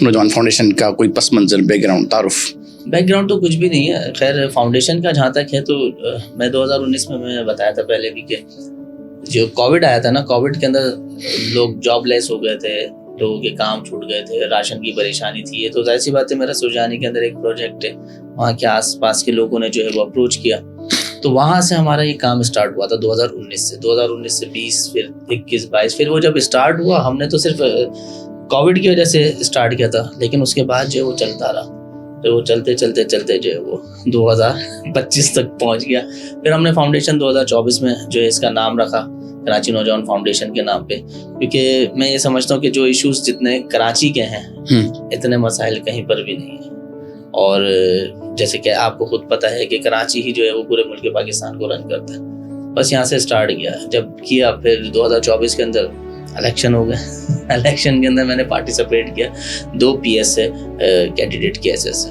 نوجوان فاؤنڈیشن کا کوئی پس منظر، بیک گراؤنڈ، تعارف؟ بیک گراؤنڈ تو کچھ بھی نہیں ہے. خیر فاؤنڈیشن کا جہاں تک ہے تو میں 2019 میں بتایا تھا پہلے بھی کہ جو کووڈ آیا تھا نا، کووڈ کے اندر لوگ جاب لیس ہو گئے تھے، لوگوں کے کام چھوٹ گئے تھے، راشن کی پریشانی تھی. یہ تو ظاہر سی بات ہے، میرا سرجانی کے اندر ایک پروجیکٹ ہے، وہاں کے آس پاس کے لوگوں نے جو ہے وہ اپروچ کیا، تو وہاں سے ہمارا یہ کام اسٹارٹ ہوا تھا 2019 سے 2020 پھر 21 22. پھر وہ جب اسٹارٹ ہوا ہم نے تو صرف کووڈ کی وجہ سے اسٹارٹ کیا تھا، لیکن اس کے بعد جو ہے وہ چلتا رہا، تو وہ چلتے جو ہے وہ 2025 تک پہنچ گیا. پھر ہم نے فاؤنڈیشن 2024 میں جو ہے اس کا نام رکھا کراچی نوجوان فاؤنڈیشن کے نام پہ، کیونکہ میں یہ سمجھتا ہوں کہ جو ایشوز جتنے کراچی کے ہیں اتنے مسائل کہیں پر بھی نہیں ہیں. اور جیسے کہ آپ کو خود پتہ ہے کہ کراچی ہی جو ہے وہ پورے ملک پاکستان کو رن کرتا ہے. بس یہاں سے اسٹارٹ کیا، جب کیا پھر 2024 کے اندر الیکشن ہو گئے. الیکشن کے اندر میں نے پارٹیسپیٹ کیا، 2 PS سے کینڈیڈیٹ کیا ایسے.